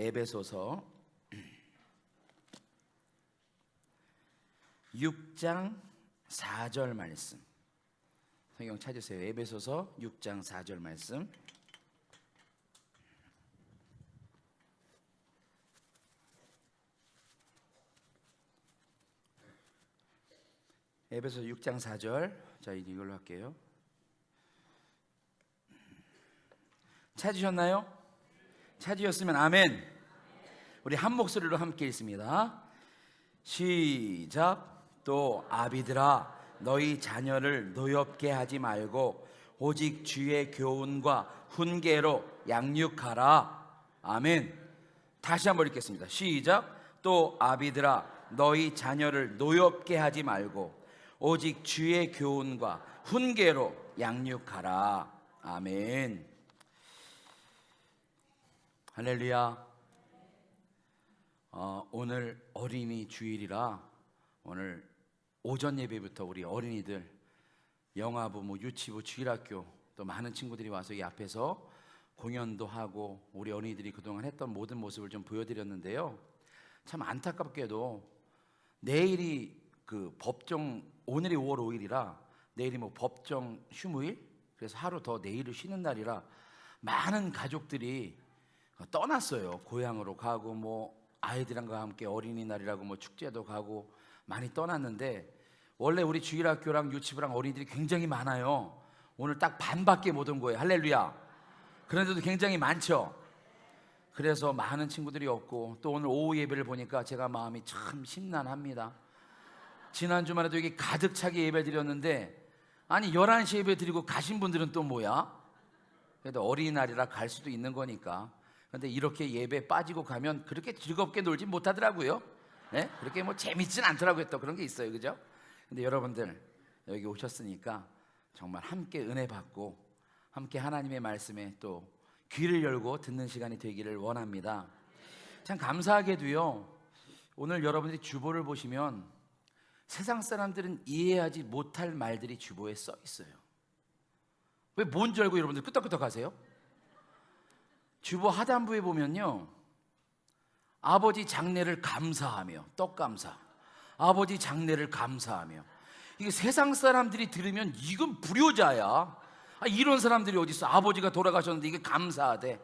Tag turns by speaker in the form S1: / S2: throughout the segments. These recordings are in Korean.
S1: 에베소서 6장 4절 말씀, 성경 찾으세요. 에베소서 6장 4절 말씀. 에베소서 6장 4절. 자, 이걸로 할게요. 찾으셨나요? 찾으셨으면 아멘. 우리 한 목소리로 함께 읽습니다. 시작. 또 아비들아, 너희 자녀를 노엽게 하지 말고 오직 주의 교훈과 훈계로 양육하라. 아멘. 다시 한번 읽겠습니다. 시작. 또 아비들아, 너희 자녀를 노엽게 하지 말고 오직 주의 교훈과 훈계로 양육하라. 아멘. 할렐루야. 오늘 어린이 주일이라 오늘 오전 예배부터 우리 어린이들 영아부, 유치부, 주일학교 또 많은 친구들이 와서 이 앞에서 공연도 하고 우리 어린이들이 그동안 했던 모든 모습을 좀 보여드렸는데요. 참 안타깝게도 내일이 오늘이 5월 5일이라 내일이 법정 휴무일, 그래서 하루 더 내일을 쉬는 날이라 많은 가족들이 떠났어요. 고향으로 가고 아이들과 함께 어린이날이라고 축제도 가고 많이 떠났는데, 원래 우리 주일학교랑 유치부랑 어린이들이 굉장히 많아요. 오늘 딱 반밖에 못 온 거예요. 할렐루야. 그런데도 굉장히 많죠. 그래서 많은 친구들이 없고, 또 오늘 오후 예배를 보니까 제가 마음이 참 심란합니다. 지난 주말에도 여기 가득 차게 예배 드렸는데, 아니 11시 예배 드리고 가신 분들은 또 뭐야? 그래도 어린이날이라 갈 수도 있는 거니까. 그런데 이렇게 예배 빠지고 가면 그렇게 즐겁게 놀지 못하더라고요. 네? 그렇게 재밌진 않더라고요. 또 그런 게 있어요, 그죠? 근데 여러분들 여기 오셨으니까 정말 함께 은혜 받고 함께 하나님의 말씀에 또 귀를 열고 듣는 시간이 되기를 원합니다. 참 감사하게도요, 오늘 여러분들이 주보를 보시면 세상 사람들은 이해하지 못할 말들이 주보에 써 있어요. 왜 뭔지 알고 여러분들 끄떡끄떡 하세요? 주보 하단부에 보면요, 아버지 장례를 감사하며, 떡감사, 아버지 장례를 감사하며. 이게 세상 사람들이 들으면 이건 불효자야. 이런 사람들이 어디 있어? 아버지가 돌아가셨는데 이게 감사하대.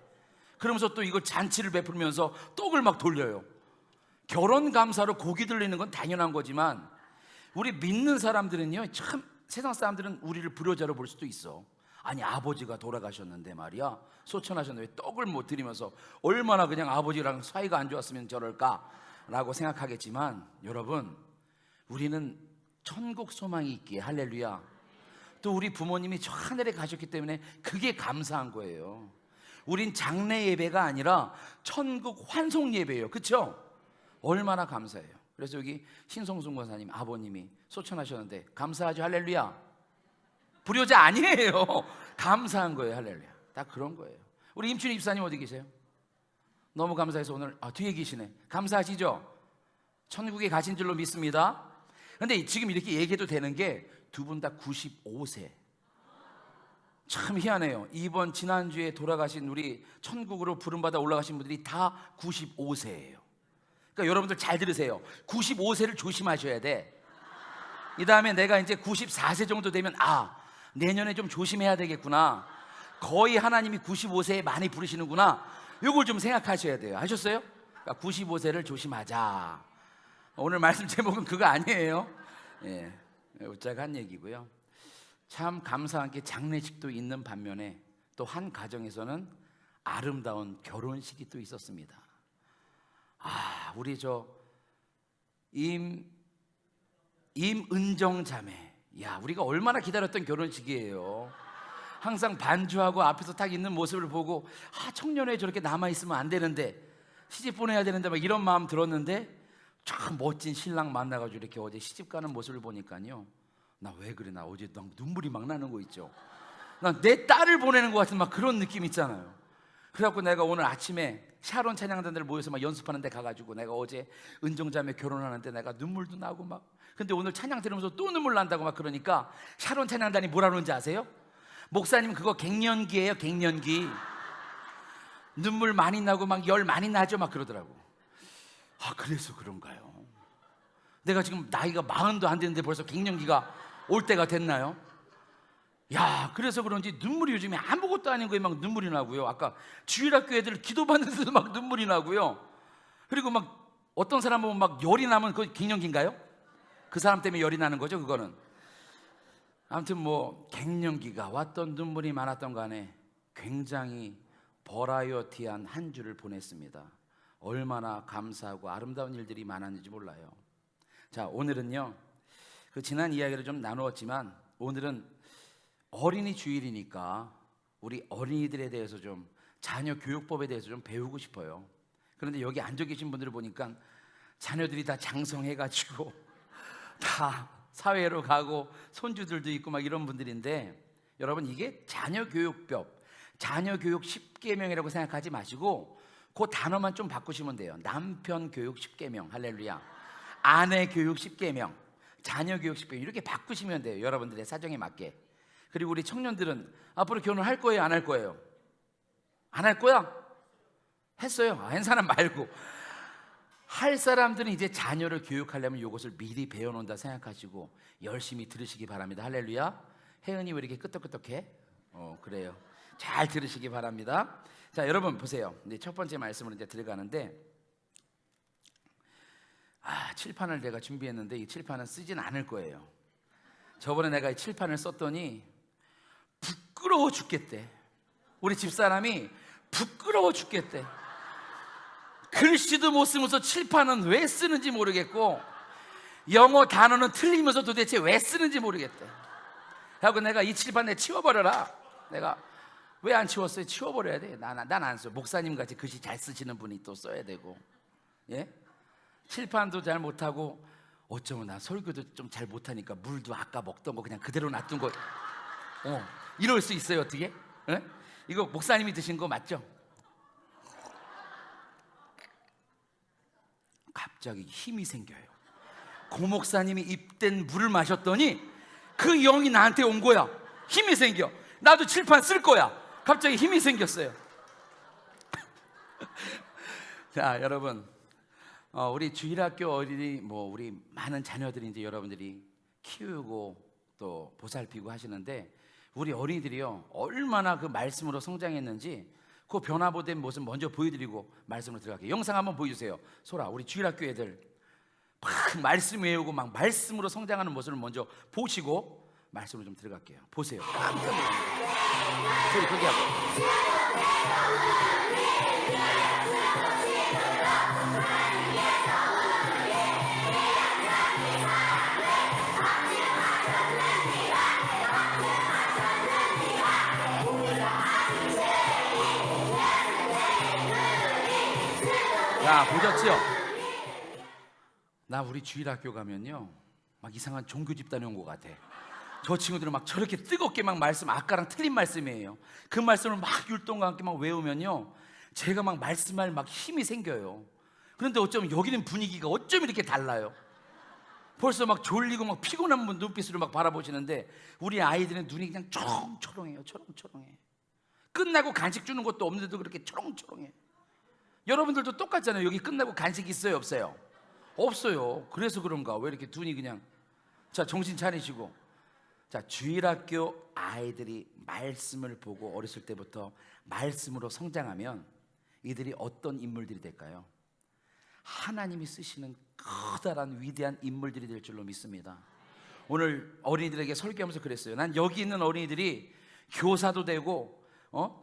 S1: 그러면서 또 이걸 잔치를 베풀면서 떡을 막 돌려요. 결혼 감사로 고기 들리는 건 당연한 거지만, 우리 믿는 사람들은요, 참 세상 사람들은 우리를 불효자로 볼 수도 있어. 아니 아버지가 돌아가셨는데 말이야, 소천하셨는데 왜 떡을 못 드리면서, 얼마나 그냥 아버지랑 사이가 안 좋았으면 저럴까 라고 생각하겠지만, 여러분 우리는 천국 소망이 있기에, 할렐루야, 또 우리 부모님이 저 하늘에 가셨기 때문에 그게 감사한 거예요. 우린 장례 예배가 아니라 천국 환송 예배예요. 그렇죠? 얼마나 감사해요. 그래서 여기 신성순 권사님 아버님이 소천하셨는데 감사하죠. 할렐루야. 불효자 아니에요. 감사한 거예요. 할렐루야. 딱 그런 거예요. 우리 임춘희 집사님 어디 계세요? 너무 감사해서 오늘 뒤에 계시네. 감사하시죠? 천국에 가신 줄로 믿습니다. 그런데 지금 이렇게 얘기해도 되는 게 두 분 다 95세. 참 희한해요. 지난주에 돌아가신 우리 천국으로 부름받아 올라가신 분들이 다 95세예요. 그러니까 여러분들 잘 들으세요. 95세를 조심하셔야 돼. 이 다음에 내가 이제 94세 정도 되면 내년에 좀 조심해야 되겠구나. 거의 하나님이 95세에 많이 부르시는구나. 이걸 좀 생각하셔야 돼요. 아셨어요? 그러니까 95세를 조심하자. 오늘 말씀 제목은 그거 아니에요. 예, 웃자고 한 얘기고요. 참 감사한 게 장례식도 있는 반면에 또 한 가정에서는 아름다운 결혼식이 또 있었습니다. 우리 임은정 자매, 우리가 얼마나 기다렸던 결혼식이에요. 항상 반주하고 앞에서 딱 있는 모습을 보고 청년회 저렇게 남아있으면 안 되는데, 시집 보내야 되는데 막 이런 마음 들었는데, 참 멋진 신랑 만나가지고 이렇게 어제 시집 가는 모습을 보니까요, 나 왜 그래? 나 어제 눈물이 막 나는 거 있죠. 나 내 딸을 보내는 것 같은 막 그런 느낌 있잖아요. 그래갖고 내가 오늘 아침에 샤론 찬양단들 모여서 막 연습하는 데 가가지고, 내가 어제 은정자매 결혼하는데 내가 눈물도 나고 막, 근데 오늘 찬양 들으면서 또 눈물 난다고 막 그러니까, 샤론 찬양단이 뭐라 그러는지 아세요? 목사님 그거 갱년기예요. 갱년기. 눈물 많이 나고 막 열 많이 나죠 막 그러더라고. 아, 그래서 그런가요? 내가 지금 나이가 40도 안 됐는데 벌써 갱년기가 올 때가 됐나요? 야, 그래서 그런지 눈물이 요즘에 아무것도 아닌 거에 막 눈물이 나고요. 아까 주일학교 애들 기도 받는데도 막 눈물이 나고요. 그리고 막 어떤 사람 보면 막 열이 나면 그거 갱년기인가요? 그 사람 때문에 열이 나는 거죠, 그거는. 아무튼 뭐 갱년기가 왔던 눈물이 많았던 간에 굉장히 버라이어티한 한 주를 보냈습니다. 얼마나 감사하고 아름다운 일들이 많았는지 몰라요. 자, 오늘은요, 그 지난 이야기를 좀 나누었지만 오늘은 어린이 주일이니까 우리 어린이들에 대해서 좀, 자녀 교육법에 대해서 좀 배우고 싶어요. 그런데 여기 앉아 계신 분들을 보니까 자녀들이 다 장성해가지고 다 사회로 가고 손주들도 있고 막 이런 분들인데, 여러분 이게 자녀 교육법, 자녀 교육 10계명이라고 생각하지 마시고 그 단어만 좀 바꾸시면 돼요. 남편 교육 10계명, 할렐루야. 아내 교육 10계명, 자녀 교육 10계명, 이렇게 바꾸시면 돼요, 여러분들의 사정에 맞게. 그리고 우리 청년들은 앞으로 결혼할 거예요, 안 할 거예요? 안 할 거야? 했어요. 한 사람 말고. 할 사람들은 이제 자녀를 교육하려면 이것을 미리 배워놓는다 생각하시고 열심히 들으시기 바랍니다. 할렐루야. 혜은이 왜 이렇게 끄떡끄떡해? 그래요. 잘 들으시기 바랍니다. 자, 여러분 보세요. 이제 첫 번째 말씀으로 이제 들어가는데, 칠판을 내가 준비했는데 이 칠판은 쓰진 않을 거예요. 저번에 내가 이 칠판을 썼더니 부끄러워 죽겠대. 우리 집사람이 부끄러워 죽겠대. 글씨도 못 쓰면서 칠판은 왜 쓰는지 모르겠고 영어 단어는 틀리면서 도대체 왜 쓰는지 모르겠대. 하고 내가 이 칠판 내 치워버려라. 내가 왜 안 치웠어요? 치워버려야 돼. 난 안 써. 목사님 같이 글씨 잘 쓰시는 분이 또 써야 되고, 예? 칠판도 잘 못하고 어쩌면 나 설교도 좀 잘 못하니까 물도 아까 먹던 거 그냥 그대로 놔둔 거, 이럴 수 있어요. 어떻게? 예? 이거 목사님이 드신 거 맞죠? 갑자기 힘이 생겨요. 고 목사님이 입된 물을 마셨더니 그 영이 나한테 온 거야. 힘이 생겨. 나도 칠판 쓸 거야. 갑자기 힘이 생겼어요. 자, 여러분, 우리 주일학교 어린이, 우리 많은 자녀들이 이제 여러분들이 키우고 또 보살피고 하시는데, 우리 어린이들이요 얼마나 그 말씀으로 성장했는지 그 변화된 모습 먼저 보여드리고 말씀으로 들어갈게요. 영상 한번 보여주세요. 소라, 우리 주일학교 애들 막 말씀 외우고 막 말씀으로 성장하는 모습을 먼저 보시고 말씀으로 좀 들어갈게요. 보세요. 깜짝 놀랍니다. 소리 크게 하고. 야, 보셨지요? 나 우리 주일학교 가면요 막 이상한 종교 집단에 온 것 같아. 저 친구들은 막 저렇게 뜨겁게 막 말씀, 아까랑 틀린 말씀이에요. 그 말씀을 막 율동과 함께 막 외우면요 제가 막 말씀할 막 힘이 생겨요. 그런데 어쩌면 여기는 분위기가 어쩜 이렇게 달라요? 벌써 막 졸리고 막 피곤한 분 눈빛으로 막 바라보시는데 우리 아이들은 눈이 그냥 초롱초롱해요. 초롱초롱해. 끝나고 간식 주는 것도 없는데도 그렇게 초롱초롱해. 여러분들도 똑같잖아요. 여기 끝나고 간식 있어요, 없어요? 없어요. 그래서 그런가 왜 이렇게 눈이 그냥. 자, 정신 차리시고. 자, 주일학교 아이들이 말씀을 보고 어렸을 때부터 말씀으로 성장하면 이들이 어떤 인물들이 될까요? 하나님이 쓰시는 커다란 위대한 인물들이 될 줄로 믿습니다. 오늘 어린이들에게 설교하면서 그랬어요. 난 여기 있는 어린이들이 교사도 되고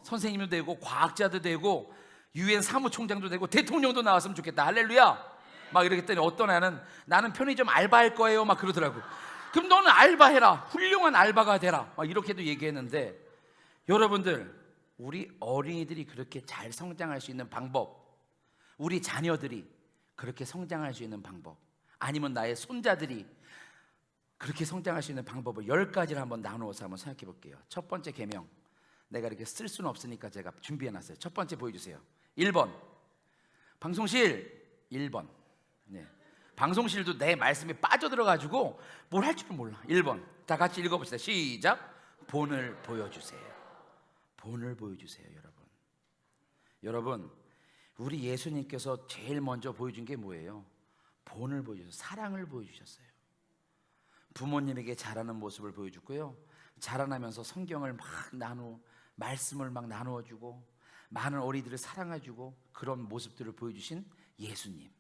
S1: 선생님도 되고 과학자도 되고 유엔 사무총장도 되고 대통령도 나왔으면 좋겠다. 할렐루야. 막 이렇게 했더니 어떤 애는 나는 편의점 알바할 거예요 막 그러더라고. 그럼 너는 알바해라. 훌륭한 알바가 되라. 막 이렇게도 얘기했는데, 여러분들 우리 어린이들이 그렇게 잘 성장할 수 있는 방법, 우리 자녀들이 그렇게 성장할 수 있는 방법, 아니면 나의 손자들이 그렇게 성장할 수 있는 방법을 10가지를 한번 나누어서 한번 생각해 볼게요. 첫 번째 계명, 내가 이렇게 쓸 수는 없으니까 제가 준비해 놨어요. 첫 번째 보여주세요. 1번 방송실. 1번 네. 방송실도 내 말씀에 빠져들어가지고 뭘 할 줄은 몰라. 1번 다 같이 읽어봅시다. 시작. 본을 보여주세요. 본을 보여주세요. 여러분, 여러분, 우리 예수님께서 제일 먼저 보여준 게 뭐예요? 본을 보여주셨어요. 사랑을 보여주셨어요. 부모님에게 자라는 모습을 보여줬고요, 자라나면서 성경을 막 말씀을 막 나누어주고 많은 어린이들을 사랑해주고 그런 모습들을 보여주신 예수님,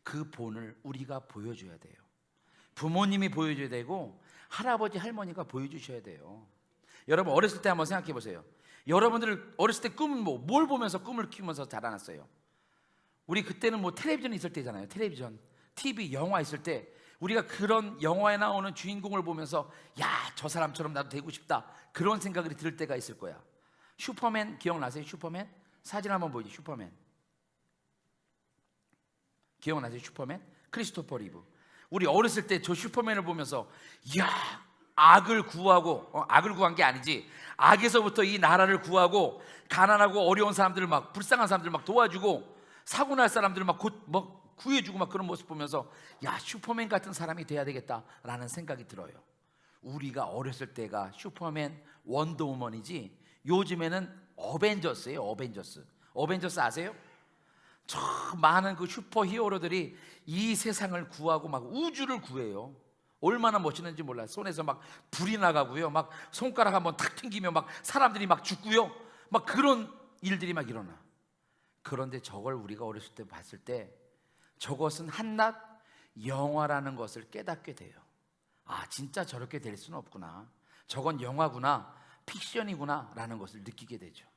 S1: 그 본을 우리가 보여줘야 돼요. 부모님이 보여줘야 되고 할아버지 할머니가 보여주셔야 돼요. 여러분, 어렸을 때 한번 생각해 보세요. 여러분들 어렸을 때 꿈은 뭘 보면서 꿈을 키우면서 자라났어요? 우리 그때는 텔레비전 있을 때잖아요. 텔레비전, TV, 영화 있을 때 우리가 그런 영화에 나오는 주인공을 보면서 야, 저 사람처럼 나도 되고 싶다, 그런 생각이 들 때가 있을 거야. 슈퍼맨 기억나세요? 슈퍼맨? 사진 한번 보이지? 슈퍼맨 기억나세요? 슈퍼맨? 크리스토퍼 리브. 우리 어렸을 때 저 슈퍼맨을 보면서 야, 악을 구하고 악을 구한 게 아니지, 악에서부터 이 나라를 구하고 가난하고 어려운 사람들을 막, 불쌍한 사람들을 막 도와주고 사고 날 사람들을 막 구해주고 막 그런 모습 보면서 야, 슈퍼맨 같은 사람이 돼야 되겠다라는 생각이 들어요. 우리가 어렸을 때가 슈퍼맨, 원더우먼이지 요즘에는 어벤져스예요. 어벤져스 아세요? 저 많은 그 슈퍼 히어로들이 이 세상을 구하고 막 우주를 구해요. 얼마나 멋있는지 몰라요. 손에서 막 불이 나가고요, 막 손가락 한번 탁 튕기면 막 사람들이 막 죽고요, 막 그런 일들이 막 일어나. 그런데 저걸 우리가 어렸을 때 봤을 때 저것은 한낱 영화라는 것을 깨닫게 돼요. 아, 진짜 저렇게 될 수는 없구나, 저건 영화구나, 픽션이구나 라는 것을 느끼게 되죠.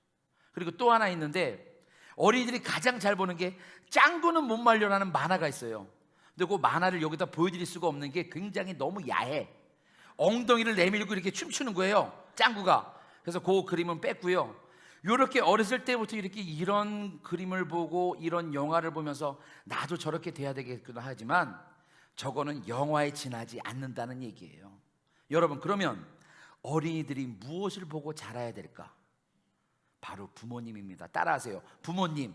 S1: 그리고 또 하나 있는데, 어린이들이 가장 잘 보는 게 짱구는 못 말려라는 만화가 있어요. 근데 그 만화를 여기다 보여드릴 수가 없는 게 굉장히 너무 야해. 엉덩이를 내밀고 이렇게 춤추는 거예요, 짱구가. 그래서 그 그림은 뺐고요. 이렇게 어렸을 때부터 이렇게 이런 그림을 보고 이런 영화를 보면서 나도 저렇게 돼야 되겠구나 하지만 저거는 영화에 지나지 않는다는 얘기예요. 여러분, 그러면 어린이들이 무엇을 보고 자라야 될까? 바로 부모님입니다. 따라하세요. 부모님.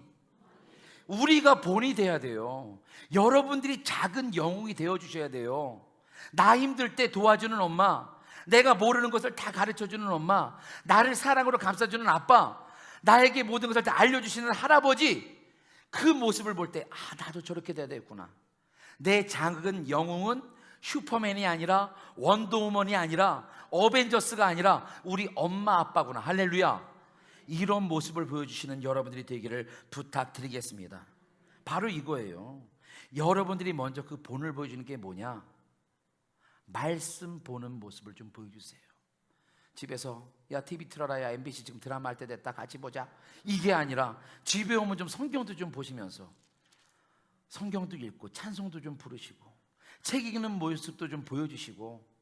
S1: 우리가 본이 돼야 돼요. 여러분들이 작은 영웅이 되어 주셔야 돼요. 나 힘들 때 도와주는 엄마, 내가 모르는 것을 다 가르쳐주는 엄마, 나를 사랑으로 감싸주는 아빠, 나에게 모든 것을 다 알려주시는 할아버지, 그 모습을 볼 때 아, 나도 저렇게 돼야 되겠구나. 내 작은 영웅은 슈퍼맨이 아니라 원더우먼이 아니라 어벤져스가 아니라 우리 엄마 아빠구나. 할렐루야. 이런 모습을 보여주시는 여러분들이 되기를 부탁드리겠습니다. 바로 이거예요. 여러분들이 먼저 그 본을 보여주는 게 뭐냐? 말씀 보는 모습을 좀 보여주세요. 집에서 야, TV 틀어라, 야, MBC 지금 드라마 할 때 됐다, 같이 보자, 이게 아니라 집에 오면 좀 성경도 좀 보시면서 성경도 읽고 찬송도 좀 부르시고 책 읽는 모습도 좀 보여주시고,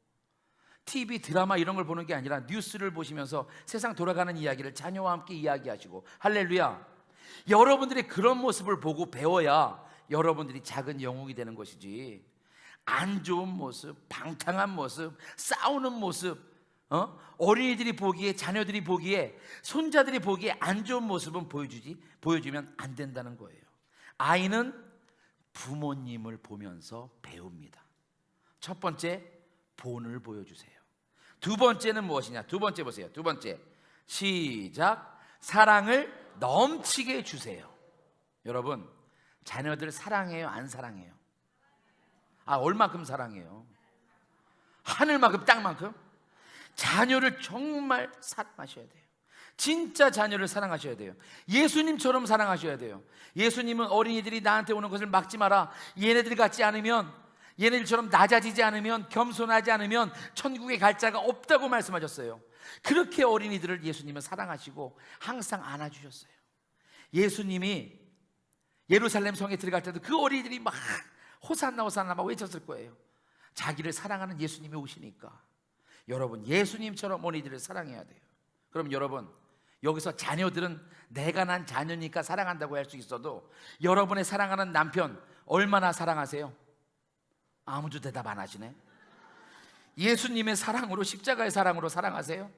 S1: TV 드라마 이런 걸 보는 게 아니라 뉴스를 보시면서 세상 돌아가는 이야기를 자녀와 함께 이야기하시고. 할렐루야. 여러분들이 그런 모습을 보고 배워야 여러분들이 작은 영웅이 되는 것이지, 안 좋은 모습, 방탕한 모습, 싸우는 모습, 어린이들이 보기에, 자녀들이 보기에, 손자들이 보기에 안 좋은 모습은 보여주면 안 된다는 거예요. 아이는 부모님을 보면서 배웁니다. 첫 번째, 본을 보여주세요. 두 번째는 무엇이냐? 두 번째 보세요. 두 번째, 시작. 사랑을 넘치게 주세요. 여러분, 자녀들 사랑해요, 안 사랑해요? 아, 얼마큼 사랑해요? 하늘만큼, 땅만큼? 자녀를 정말 사랑하셔야 돼요. 진짜 자녀를 사랑하셔야 돼요. 예수님처럼 사랑하셔야 돼요. 예수님은 어린이들이 나한테 오는 것을 막지 마라, 얘네들 같지 않으면, 얘네들처럼 낮아지지 않으면, 겸손하지 않으면 천국에 갈 자가 없다고 말씀하셨어요. 그렇게 어린이들을 예수님은 사랑하시고 항상 안아주셨어요. 예수님이 예루살렘 성에 들어갈 때도 그 어린이들이 막 호산나 호산나 막 외쳤을 거예요. 자기를 사랑하는 예수님이 오시니까. 여러분, 예수님처럼 어린이들을 사랑해야 돼요. 그럼 여러분, 여기서 자녀들은 내가 난 자녀니까 사랑한다고 할 수 있어도 여러분의 사랑하는 남편 얼마나 사랑하세요? 아무도 대답 안 하시네. 예수님의 사랑으로, 십자가의 사랑으로 사랑하세요?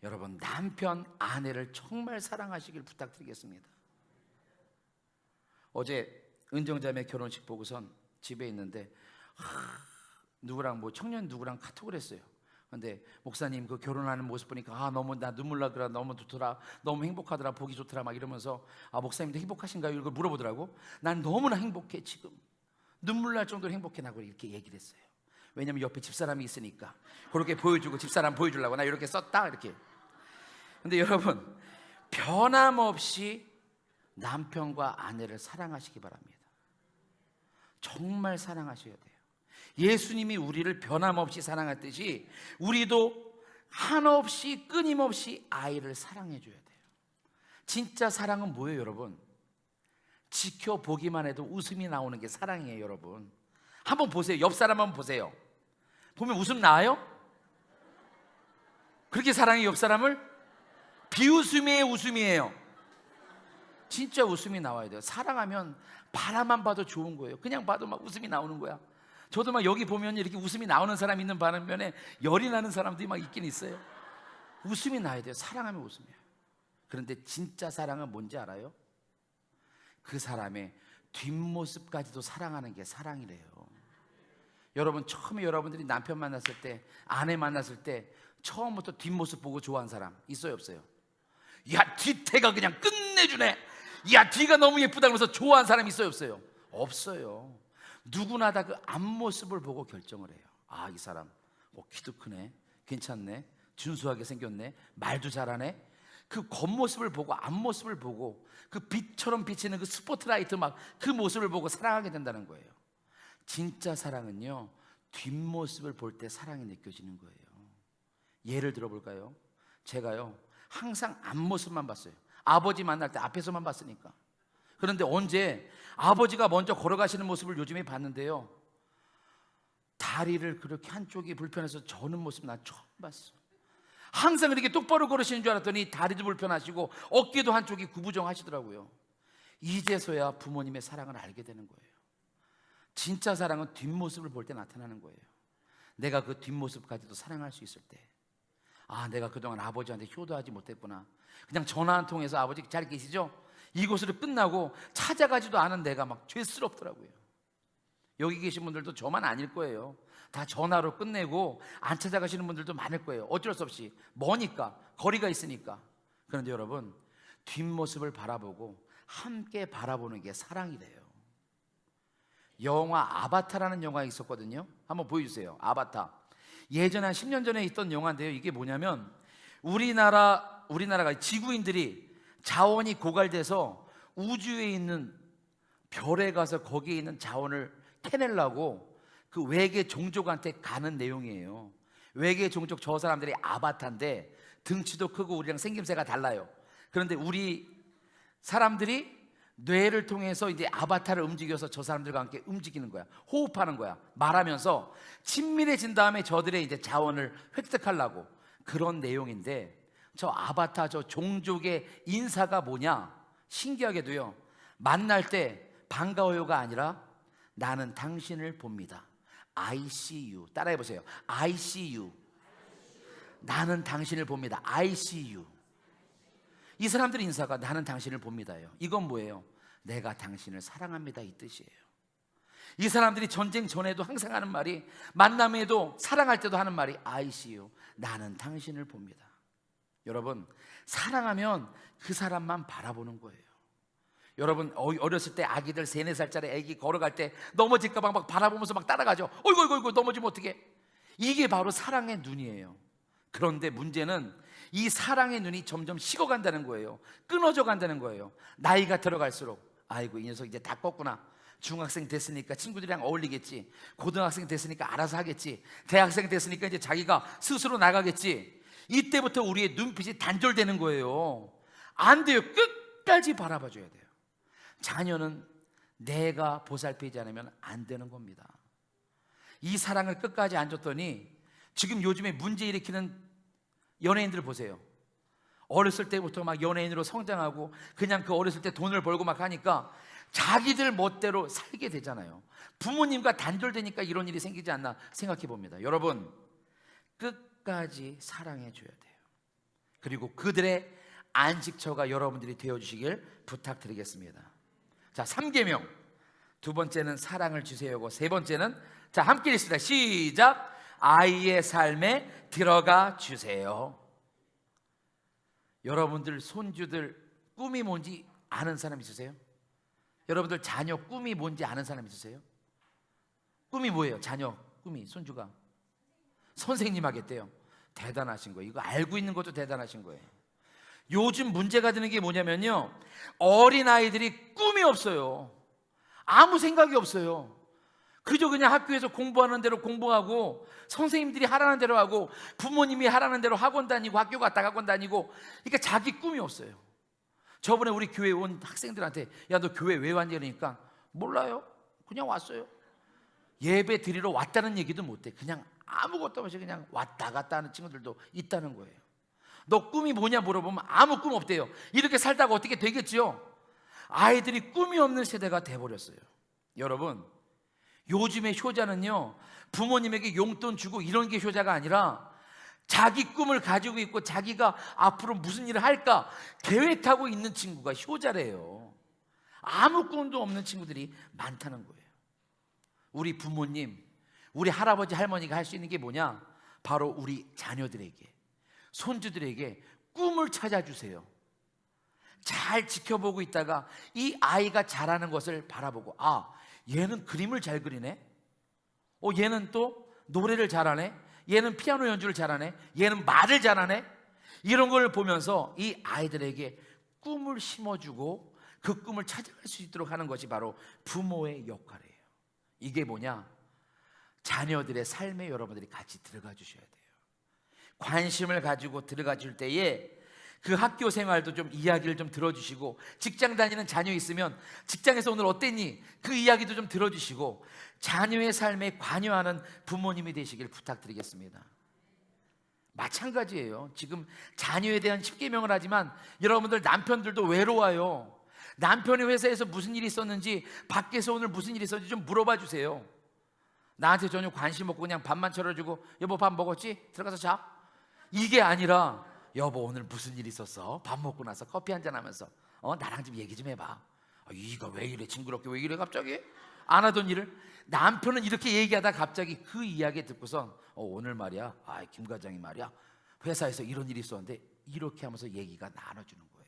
S1: 여러분, 남편, 아내를 정말 사랑하시길 부탁드리겠습니다. 어제 은정자매 결혼식 보고선 집에 있는데 누구랑 청년 누구랑 카톡을 했어요. 근데 목사님 그 결혼하는 모습 보니까 너무 나 눈물 나더라, 너무 좋더라, 너무 행복하더라, 보기 좋더라 막 이러면서 목사님도 행복하신가요? 이걸 물어보더라고. 난 너무나 행복해 지금. 눈물 날 정도로 행복해. 나고 이렇게 얘기를 했어요. 왜냐면 옆에 집사람이 있으니까 그렇게 보여주고, 집사람 보여주려고 나 이렇게 썼다 이렇게. 근데 여러분, 변함없이 남편과 아내를 사랑하시기 바랍니다. 정말 사랑하셔야 돼요. 예수님이 우리를 변함없이 사랑했듯이 우리도 한없이 끊임없이 아이를 사랑해 줘야 돼요. 진짜 사랑은 뭐예요 여러분? 지켜보기만 해도 웃음이 나오는 게 사랑이에요 여러분. 한번 보세요. 옆 사람 한번 보세요. 보면 웃음 나와요? 그렇게 사랑해 옆 사람을? 비웃음이에요 웃음이에요? 진짜 웃음이 나와야 돼요. 사랑하면 바라만 봐도 좋은 거예요. 그냥 봐도 막 웃음이 나오는 거야. 저도 막 여기 보면 이렇게 웃음이 나오는 사람 있는 반면에 열이 나는 사람들이 막 있긴 있어요. 웃음이 나야 돼요. 사랑하면 웃음이에요. 그런데 진짜 사랑은 뭔지 알아요? 그 사람의 뒷모습까지도 사랑하는 게 사랑이래요. 여러분, 처음에 여러분들이 남편 만났을 때, 아내 만났을 때 처음부터 뒷모습 보고 좋아하는 사람 있어요 없어요? 야, 뒤태가 그냥 끝내주네, 야 뒤가 너무 예쁘다 그러면서 좋아하는 사람 있어요 없어요? 없어요. 누구나 다 그 앞모습을 보고 결정을 해요. 이 사람 키도 크네, 괜찮네, 준수하게 생겼네, 말도 잘하네. 그 겉모습을 보고 앞모습을 보고 그 빛처럼 비치는 그 스포트라이트 막 그 모습을 보고 사랑하게 된다는 거예요. 진짜 사랑은요, 뒷모습을 볼 때 사랑이 느껴지는 거예요. 예를 들어볼까요? 제가요 항상 앞모습만 봤어요. 아버지 만날 때 앞에서만 봤으니까. 그런데 언제 아버지가 먼저 걸어가시는 모습을 요즘에 봤는데요, 다리를 그렇게 한쪽이 불편해서 저는 모습 난 처음 봤어. 항상 이렇게 똑바로 걸으시는 줄 알았더니 다리도 불편하시고 어깨도 한쪽이 구부정하시더라고요. 이제서야 부모님의 사랑을 알게 되는 거예요. 진짜 사랑은 뒷모습을 볼 때 나타나는 거예요. 내가 그 뒷모습까지도 사랑할 수 있을 때, 내가 그동안 아버지한테 효도하지 못했구나. 그냥 전화 한 통해서 아버지 잘 계시죠? 이곳으로 끝나고 찾아가지도 않은 내가 막 죄스럽더라고요. 여기 계신 분들도 저만 아닐 거예요. 다 전화로 끝내고 안 찾아가시는 분들도 많을 거예요. 어쩔 수 없이 머니까, 거리가 있으니까. 그런데 여러분, 뒷모습을 바라보고 함께 바라보는 게 사랑이래요. 영화 아바타라는 영화가 있었거든요. 한번 보여주세요. 아바타. 예전에 한 10년 전에 있던 영화인데요, 이게 뭐냐면 우리나라가 지구인들이 자원이 고갈돼서 우주에 있는 별에 가서 거기에 있는 자원을 캐내려고 그 외계 종족한테 가는 내용이에요. 외계 종족, 저 사람들이 아바타인데 등치도 크고 우리랑 생김새가 달라요. 그런데 우리 사람들이 뇌를 통해서 이제 아바타를 움직여서 저 사람들과 함께 움직이는 거야. 호흡하는 거야. 말하면서 친밀해진 다음에 저들의 이제 자원을 획득하려고, 그런 내용인데, 저 아바타 저 종족의 인사가 뭐냐? 신기하게도요, 만날 때 반가워요가 아니라 나는 당신을 봅니다. I see you. 따라해 보세요. I see you. 나는 당신을 봅니다. I see you. 이 사람들의 인사가 나는 당신을 봅니다예요. 이건 뭐예요? 내가 당신을 사랑합니다, 이 뜻이에요. 이 사람들이 전쟁 전에도 항상 하는 말이, 만남에도 사랑할 때도 하는 말이 I see you. 나는 당신을 봅니다. 여러분, 사랑하면 그 사람만 바라보는 거예요. 여러분, 어렸을 때 아기들 3-4살짜리 아기 걸어갈 때 넘어질까 봐 막 바라보면서 막 따라가죠. 어이구 넘어지면 어떡해. 이게 바로 사랑의 눈이에요. 그런데 문제는 이 사랑의 눈이 점점 식어간다는 거예요. 끊어져 간다는 거예요. 나이가 들어갈수록 아이고 이 녀석 이제 다 컸구나. 중학생 됐으니까 친구들이랑 어울리겠지. 고등학생 됐으니까 알아서 하겠지. 대학생 됐으니까 이제 자기가 스스로 나가겠지. 이때부터 우리의 눈빛이 단절되는 거예요. 안 돼요. 끝까지 바라봐 줘야 돼요. 자녀는 내가 보살피지 않으면 안 되는 겁니다. 이 사랑을 끝까지 안 줬더니 지금 요즘에 문제 일으키는 연예인들 보세요. 어렸을 때부터 막 연예인으로 성장하고 그냥 그 어렸을 때 돈을 벌고 막 하니까 자기들 멋대로 살게 되잖아요. 부모님과 단절되니까 이런 일이 생기지 않나 생각해 봅니다. 여러분, 끝까지 사랑해 줘야 돼요. 그리고 그들의 안식처가 여러분들이 되어주시길 부탁드리겠습니다. 자, 3계명. 두 번째는 사랑을 주세요고, 세 번째는, 자 함께 읽습니다. 시작. 아이의 삶에 들어가 주세요. 여러분들 손주들 꿈이 뭔지 아는 사람 있으세요? 여러분들 자녀 꿈이 뭔지 아는 사람 있으세요? 꿈이 뭐예요? 자녀 꿈이, 손주가 선생님 하겠대요. 대단하신 거예요. 이거 알고 있는 것도 대단하신 거예요. 요즘 문제가 되는 게 뭐냐면요, 어린아이들이 꿈이 없어요. 아무 생각이 없어요. 그저 그냥 학교에서 공부하는 대로 공부하고, 선생님들이 하라는 대로 하고, 부모님이 하라는 대로 학원 다니고, 학교 갔다 학원 다니고, 그러니까 자기 꿈이 없어요. 저번에 우리 교회 온 학생들한테 야, 너 교회 왜 왔냐 그러니까 몰라요, 그냥 왔어요. 예배 드리러 왔다는 얘기도 못해. 그냥 아무것도 없이 그냥 왔다 갔다 하는 친구들도 있다는 거예요. 너 꿈이 뭐냐 물어보면 아무 꿈 없대요. 이렇게 살다가 어떻게 되겠지요? 아이들이 꿈이 없는 세대가 돼버렸어요. 여러분, 요즘의 효자는요, 부모님에게 용돈 주고 이런 게 효자가 아니라 자기 꿈을 가지고 있고 자기가 앞으로 무슨 일을 할까 계획하고 있는 친구가 효자래요. 아무 꿈도 없는 친구들이 많다는 거예요. 우리 부모님, 우리 할아버지 할머니가 할 수 있는 게 뭐냐? 바로 우리 자녀들에게, 손주들에게 꿈을 찾아주세요. 잘 지켜보고 있다가 이 아이가 잘하는 것을 바라보고, 아, 얘는 그림을 잘 그리네, 얘는 또 노래를 잘하네, 얘는 피아노 연주를 잘하네, 얘는 말을 잘하네, 이런 걸 보면서 이 아이들에게 꿈을 심어주고 그 꿈을 찾아갈 수 있도록 하는 것이 바로 부모의 역할이에요. 이게 뭐냐? 자녀들의 삶에 여러분들이 같이 들어가 주셔야 돼요. 관심을 가지고 들어가 줄 때에 그 학교 생활도 좀 이야기를 좀 들어주시고, 직장 다니는 자녀 있으면 직장에서 오늘 어땠니? 그 이야기도 좀 들어주시고, 자녀의 삶에 관여하는 부모님이 되시길 부탁드리겠습니다. 마찬가지예요. 지금 자녀에 대한 10계명을 하지만 여러분들 남편들도 외로워요. 남편이 회사에서 무슨 일이 있었는지, 밖에서 오늘 무슨 일이 있었는지 좀 물어봐 주세요. 나한테 전혀 관심 없고 그냥 밥만 차려주고 여보 밥 먹었지? 들어가서 자. 이게 아니라 여보 오늘 무슨 일 있었어? 밥 먹고 나서 커피 한잔 하면서 나랑 좀 얘기 좀 해봐. 이가 왜 이래, 징그럽게 왜 이래 갑자기? 안 하던 일을 남편은 이렇게 얘기하다 갑자기 그 이야기 듣고선 오늘 말이야, 김 과장이 말이야, 회사에서 이런 일이 있었는데, 이렇게 하면서 얘기가 나눠주는 거예요.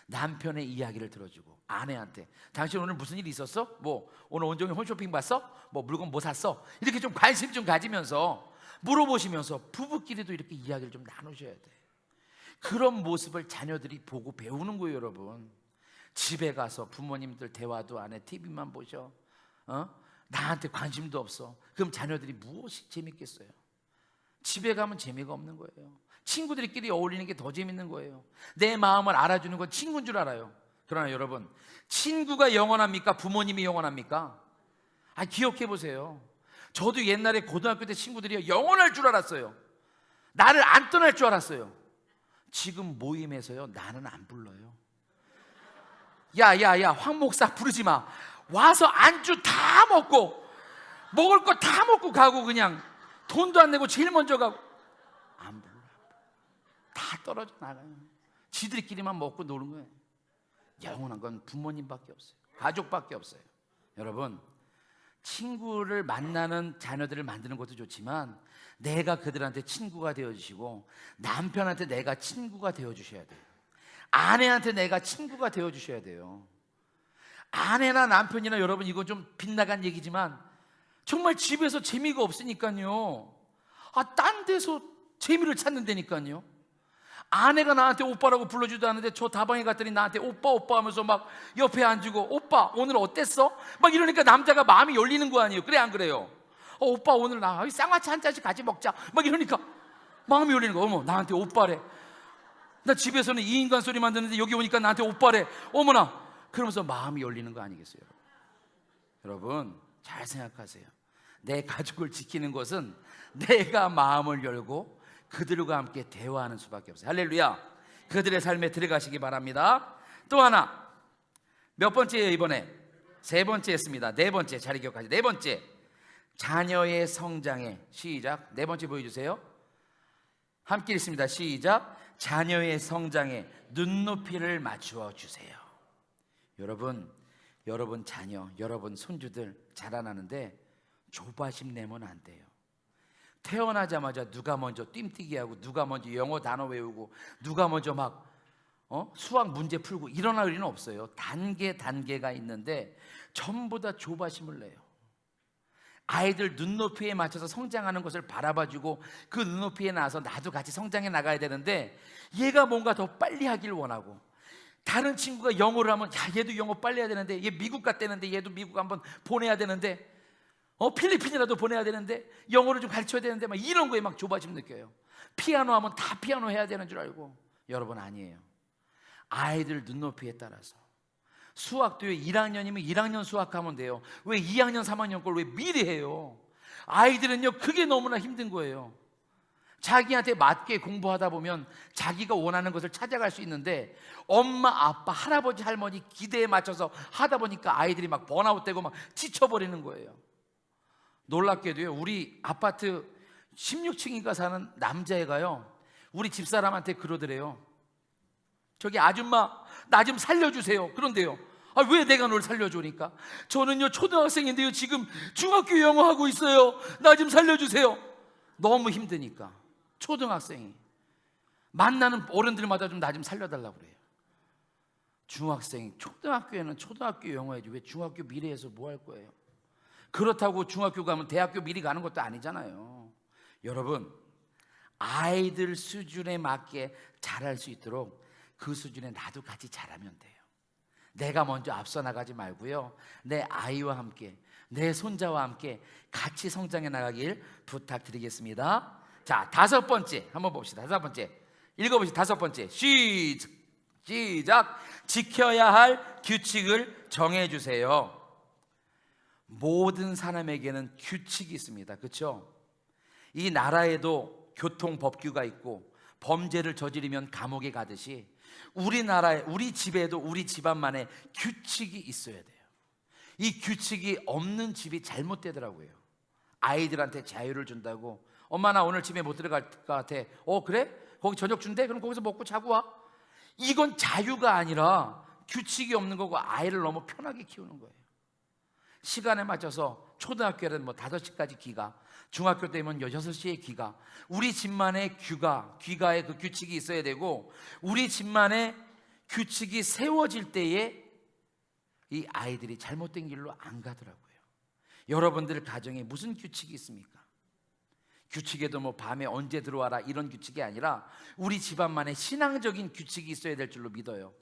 S1: 남편의 이야기를 들어주고, 아내한테 당신 오늘 무슨 일이 있었어? 뭐 오늘 온종일 홈쇼핑 봤어? 뭐 물건 뭐 샀어? 이렇게 좀 관심 좀 가지면서 물어보시면서 부부끼리도 이렇게 이야기를 좀 나누셔야 돼. 그런 모습을 자녀들이 보고 배우는 거예요. 여러분, 집에 가서 부모님들 대화도 안 해, TV만 보셔, 나한테 관심도 없어. 그럼 자녀들이 무엇이 재밌겠어요? 집에 가면 재미가 없는 거예요. 친구들끼리 어울리는 게 더 재밌는 거예요. 내 마음을 알아주는 건 친구인 줄 알아요. 그러나 여러분, 친구가 영원합니까? 부모님이 영원합니까? 기억해 보세요. 저도 옛날에 고등학교 때 친구들이 영원할 줄 알았어요. 나를 안 떠날 줄 알았어요. 지금 모임에서요, 나는 안 불러요. 야야야, 황 목사 부르지 마. 와서 안주 다 먹고 먹을 거 다 먹고 가고, 그냥 돈도 안 내고 제일 먼저 가고, 안 불러. 다 떨어져 나가요. 지들끼리만 먹고 노는 거예요. 영원한 건 부모님밖에 없어요. 가족밖에 없어요. 여러분, 친구를 만나는 자녀들을 만드는 것도 좋지만 내가 그들한테 친구가 되어주시고, 남편한테 내가 친구가 되어주셔야 돼요. 아내한테 내가 친구가 되어주셔야 돼요. 아내나 남편이나, 여러분 이건 좀 빗나간 얘기지만 정말 집에서 재미가 없으니까요, 딴 데서 재미를 찾는다니까요. 아내가 나한테 오빠라고 불러주지도 않는데 저 다방에 갔더니 나한테 오빠 오빠 하면서 막 옆에 앉고, 오빠 오늘 어땠어? 막 이러니까 남자가 마음이 열리는 거 아니에요? 그래 안 그래요? 오빠 오늘 나 쌍화차 한 잔씩 같이 먹자 막 이러니까 마음이 열리는 거. 어머, 나한테 오빠래. 나 집에서는 이 인간 소리만 듣는데 여기 오니까 나한테 오빠래. 어머나. 그러면서 마음이 열리는 거 아니겠어요? 여러분, 잘 생각하세요. 내 가족을 지키는 것은 내가 마음을 열고 그들과 함께 대화하는 수밖에 없어요. 할렐루야. 그들의 삶에 들어가시기 바랍니다. 또 하나, 몇 번째예요 이번에? 세 번째 했습니다. 네 번째, 자리 기억하세요. 네 번째, 자녀의 성장에, 시작. 네 번째 보여주세요. 함께 읽습니다. 시작. 자녀의 성장에 눈높이를 맞추어 주세요. 여러분 자녀, 여러분 손주들 자라나는데 조바심 내면 안 돼요. 태어나자마자 누가 먼저 뜀뛰기 하고 누가 먼저 영어 단어 외우고 누가 먼저 막 수학 문제 풀고 일어날 일은 없어요. 단계가 있는데 전부 다 조바심을 내요. 아이들 눈높이에 맞춰서 성장하는 것을 바라봐주고 그 눈높이에 나와서 나도 같이 성장해 나가야 되는데, 얘가 뭔가 더 빨리 하길 원하고, 다른 친구가 영어를 하면 야 얘도 영어 빨리 해야 되는데, 얘 미국 갔다는데 얘도 미국 한번 보내야 되는데, 필리핀이라도 보내야 되는데, 영어를 좀 가르쳐야 되는데, 막 이런 거에 막 조바심 느껴요. 피아노 하면 다 피아노 해야 되는 줄 알고. 여러분, 아니에요. 아이들 눈높이에 따라서. 수학도요, 1학년이면 1학년 수학하면 돼요. 왜 2학년 3학년 걸 왜 미리 해요? 아이들은요 그게 너무나 힘든 거예요. 자기한테 맞게 공부하다 보면 자기가 원하는 것을 찾아갈 수 있는데, 엄마 아빠 할아버지 할머니 기대에 맞춰서 하다 보니까 아이들이 막 번아웃되고 막 지쳐버리는 거예요. 놀랍게도요, 우리 아파트 16층인가 사는 남자애가요 우리 집사람한테 그러더래요. 저기 아줌마 나 좀 살려주세요. 그런데요, 왜 내가 널 살려주니까, 저는요 초등학생인데요 지금 중학교 영어 하고 있어요. 나 좀 살려주세요. 너무 힘드니까. 초등학생이 만나는 어른들마다 좀 나 좀 살려달라고 그래요. 중학생이 초등학교에는 초등학교 영어 해야지 왜 중학교 미래에서 뭐 할 거예요? 그렇다고 중학교 가면 대학교 미리 가는 것도 아니잖아요. 여러분, 아이들 수준에 맞게 잘할 수 있도록 그 수준에 나도 같이 잘하면 돼요. 내가 먼저 앞서 나가지 말고요, 내 아이와 함께, 내 손자와 함께 같이 성장해 나가길 부탁드리겠습니다. 자, 5번째 한번 봅시다. 5번째 읽어보시죠. 5번째 시작. 지켜야 할 규칙을 정해주세요. 모든 사람에게는 규칙이 있습니다. 그렇죠? 이 나라에도 교통법규가 있고, 범죄를 저지르면 감옥에 가듯이 우리나라에, 우리 집에도 우리 집안만의 규칙이 있어야 돼요. 이 규칙이 없는 집이 잘못되더라고요. 아이들한테 자유를 준다고, 엄마 나 오늘 집에 못 들어갈 것 같아. 그래? 거기 저녁 준대? 그럼 거기서 먹고 자고 와. 이건 자유가 아니라 규칙이 없는 거고, 아이를 너무 편하게 키우는 거예요. 시간에 맞춰서 초등학교에는 5시까지 귀가, 중학교 때면 6시에 귀가. 우리 집만의 귀가의 그 규칙이 있어야 되고, 우리 집만의 규칙이 세워질 때에 이 아이들이 잘못된 길로 안 가더라고요. 여러분들 가정에 무슨 규칙이 있습니까? 규칙에도 밤에 언제 들어와라 이런 규칙이 아니라 우리 집안만의 신앙적인 규칙이 있어야 될 줄로 믿어요.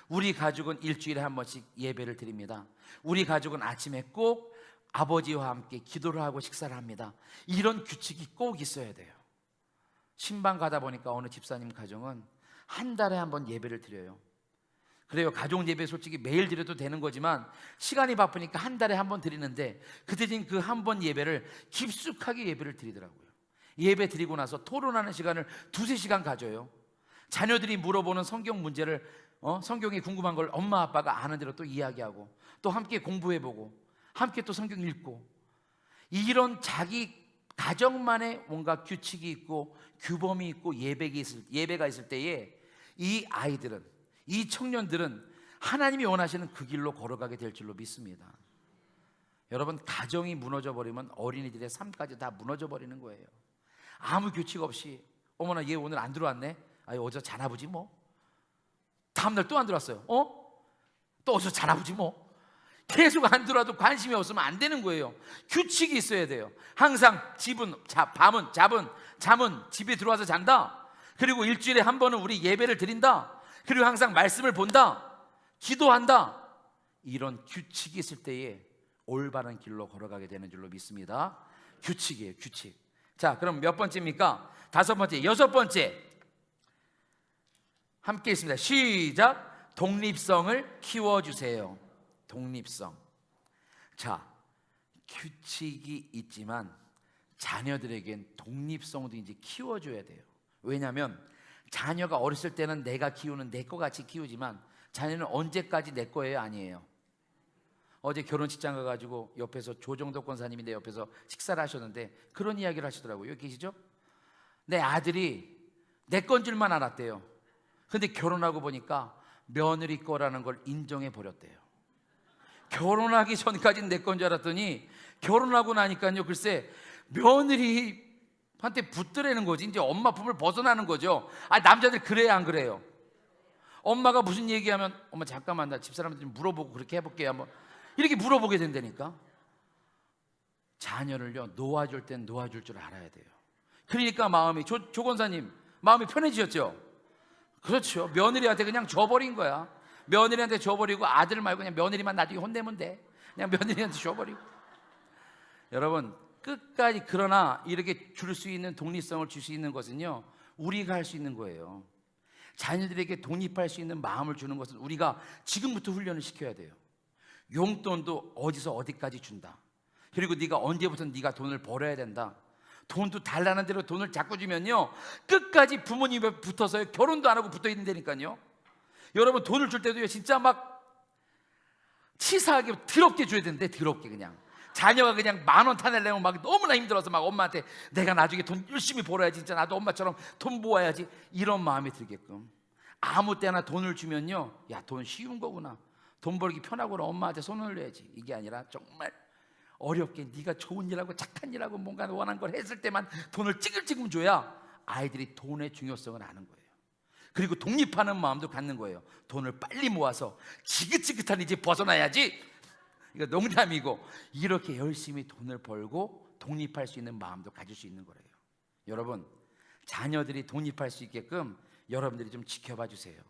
S1: 우리 가족은 일주일에 한 번씩 예배를 드립니다. 우리 가족은 아침에 꼭 아버지와 함께 기도를 하고 식사를 합니다. 이런 규칙이 꼭 있어야 돼요. 신방 가다 보니까 어느 집사님 가정은 한 달에 한 번 예배를 드려요. 그래요, 가족 예배 솔직히 매일 드려도 되는 거지만 시간이 바쁘니까 한 달에 한 번 드리는데, 그 대신 그 한 번 예배를 깊숙하게 예배를 드리더라고요. 예배 드리고 나서 토론하는 시간을 2-3시간 가져요. 자녀들이 물어보는 성경 문제를 성경이 궁금한 걸 엄마 아빠가 아는 대로 또 이야기하고, 또 함께 공부해보고, 함께 또 성경 읽고, 이런 자기 가정만의 뭔가 규칙이 있고 규범이 있고 예배가 있을 때에 이 아이들은, 이 청년들은 하나님이 원하시는 그 길로 걸어가게 될 줄로 믿습니다. 여러분, 가정이 무너져 버리면 어린이들의 삶까지 다 무너져 버리는 거예요. 아무 규칙 없이 어머나 얘 오늘 안 들어왔네, 어제 자나 보지 뭐. 다음날 또 안 들어왔어요. 또 어디서 자나 보지 뭐. 계속 안 들어와도 관심이 없으면 안 되는 거예요. 규칙이 있어야 돼요. 항상 잠은 집에 들어와서 잔다. 그리고 일주일에 한 번은 우리 예배를 드린다. 그리고 항상 말씀을 본다, 기도한다. 이런 규칙이 있을 때에 올바른 길로 걸어가게 되는 줄로 믿습니다. 규칙이에요, 규칙. 자, 그럼 몇 번째입니까? 5번째, 6번째 함께 있습니다. 시작. 독립성을 키워주세요. 독립성. 자, 규칙이 있지만 자녀들에겐 독립성도 이제 키워줘야 돼요. 왜냐하면 자녀가 어렸을 때는 내가 키우는 내 거 같이 키우지만 자녀는 언제까지 내 거예요? 아니에요. 어제 결혼식장 가가지고 옆에서 조정덕 권사님이 내 옆에서 식사를 하셨는데 그런 이야기를 하시더라고요. 여기 계시죠? 내 아들이 내 건 줄만 알았대요. 근데 결혼하고 보니까 며느리 거라는 걸 인정해 버렸대요. 결혼하기 전까지는 내 건 줄 알았더니 결혼하고 나니까요, 글쎄 며느리 한테 붙들라는 거지. 이제 엄마 품을 벗어나는 거죠. 남자들 그래야 안 그래요? 엄마가 무슨 얘기하면 엄마 잠깐만 나 집사람한테 좀 물어보고 그렇게 해볼게요 한번, 이렇게 물어보게 된다니까. 자녀를요 놓아줄 땐 놓아줄 줄 알아야 돼요. 그러니까 마음이 조 권사님 마음이 편해지셨죠? 그렇죠. 며느리한테 그냥 줘버린 거야. 며느리한테 줘버리고 아들 말고 그냥 며느리만 나중에 혼내면 돼. 그냥 며느리한테 줘버리고. 여러분 끝까지, 그러나 이렇게 줄 수 있는 독립성을 줄 수 있는 것은요 우리가 할 수 있는 거예요. 자녀들에게 독립할 수 있는 마음을 주는 것은 우리가 지금부터 훈련을 시켜야 돼요. 용돈도 어디서 어디까지 준다. 그리고 네가 언제부터 네가 돈을 벌어야 된다. 돈도 달라는 대로 돈을 자꾸 주면요 끝까지 부모님에 붙어서요 결혼도 안 하고 붙어 있는다니까요. 여러분 돈을 줄 때도요 진짜 막 치사하게 더럽게 줘야 되는데, 더럽게 그냥 자녀가 그냥 10,000원 타내려면 막 너무나 힘들어서 막 엄마한테 내가 나중에 돈 열심히 벌어야지, 진짜 나도 엄마처럼 돈 모아야지, 이런 마음이 들게끔. 아무 때나 돈을 주면요 야 돈 쉬운 거구나, 돈 벌기 편하구나, 엄마한테 손을 올려야지, 이게 아니라 정말 어렵게 네가 좋은 일하고 착한 일하고 뭔가 원한 걸 했을 때만 돈을 찌글찌글 줘야 아이들이 돈의 중요성을 아는 거예요. 그리고 독립하는 마음도 갖는 거예요. 돈을 빨리 모아서 지긋지긋한 이제 벗어나야지. 이거 농담이고, 이렇게 열심히 돈을 벌고 독립할 수 있는 마음도 가질 수 있는 거예요. 여러분 자녀들이 독립할 수 있게끔 여러분들이 좀 지켜봐 주세요.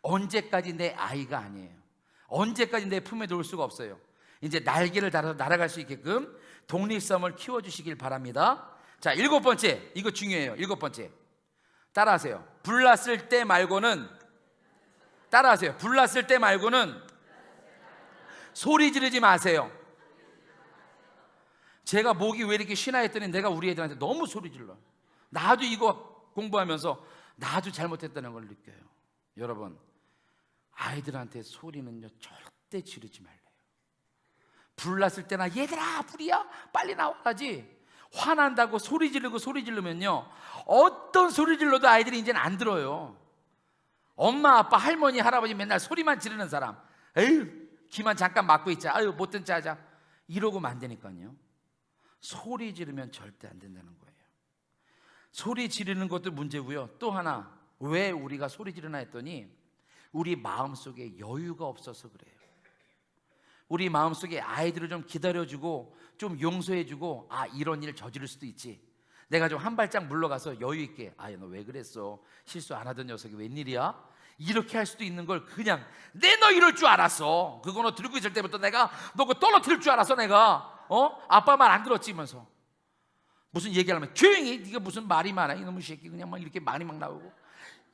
S1: 언제까지 내 아이가 아니에요. 언제까지 내 품에 놓을 수가 없어요. 이제 날개를 달아서 날아갈 수 있게끔 독립성을 키워주시길 바랍니다. 자, 7번째, 이거 중요해요. 7번째 따라하세요. 불났을 때 말고는, 따라하세요. 불났을 때 말고는 소리 지르지 마세요. 제가 목이 왜 이렇게 쉬나 했더니 내가 우리 애들한테 너무 소리 질러. 나도 이거 공부하면서 나도 잘못했다는 걸 느껴요. 여러분 아이들한테 소리는요 절대 지르지 말래요. 불났을 때나 얘들아 불이야 빨리 나와야지, 화난다고 소리 지르고 소리 지르면요 어떤 소리 질러도 아이들이 이제는 안 들어요. 엄마 아빠 할머니 할아버지 맨날 소리만 지르는 사람, 에휴 귀만 잠깐 막고 있자, 아유 못된 짜자, 이러고만 안 되니까요. 소리 지르면 절대 안 된다는 거예요. 소리 지르는 것도 문제고요. 또 하나 왜 우리가 소리 지르나 했더니 우리 마음속에 여유가 없어서 그래요. 우리 마음속에 아이들을 좀 기다려주고 좀 용서해주고, 이런 일 저지를 수도 있지, 내가 좀 한 발짝 물러가서 여유 있게, 너 왜 그랬어, 실수 안 하던 녀석이 웬일이야, 이렇게 할 수도 있는 걸 그냥 내 너 이럴 줄 알았어, 그거 너 들고 있을 때부터 내가 너 그거 떨어뜨릴 줄 알았어, 내가 아빠 말 안 들었지 면서 무슨 얘기하면 조용히, 네가 무슨 말이 많아 이놈의 새끼, 그냥 막 이렇게 말이 막 나오고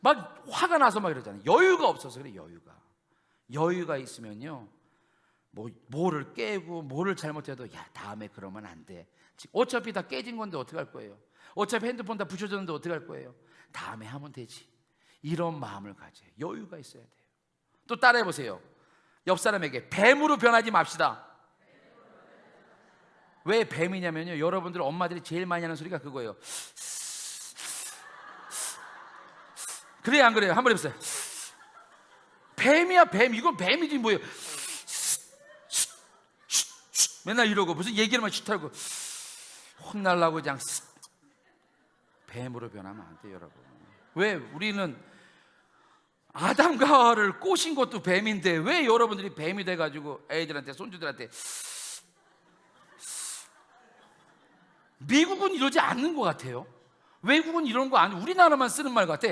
S1: 막 화가 나서 막 이러잖아요. 여유가 없어서 그래. 여유가 있으면요 뭐를 깨고 뭐를 잘못해도 야 다음에 그러면 안 돼, 어차피 다 깨진 건데 어떡할 거예요, 어차피 핸드폰 다 부셔졌는데 어떡할 거예요, 다음에 하면 되지, 이런 마음을 가져요. 여유가 있어야 돼요. 또 따라해 보세요. 옆 사람에게 뱀으로 변하지 맙시다. 왜 뱀이냐면요 여러분들 엄마들이 제일 많이 하는 소리가 그거예요. 그래요 안 그래요? 한번 해보세요. 뱀이야 뱀, 이건 뱀이지 뭐예요. 맨날 이러고 무슨 얘기를 하면 싫다고 혼날라고 그냥 뱀으로 변하면 안 돼요 여러분. 왜? 우리는 아담과 하와를 꼬신 것도 뱀인데 왜 여러분들이 뱀이 돼가지고 애들한테 손주들한테. 미국은 이러지 않는 것 같아요. 외국은 이런 거 아니고 우리나라만 쓰는 말 같아.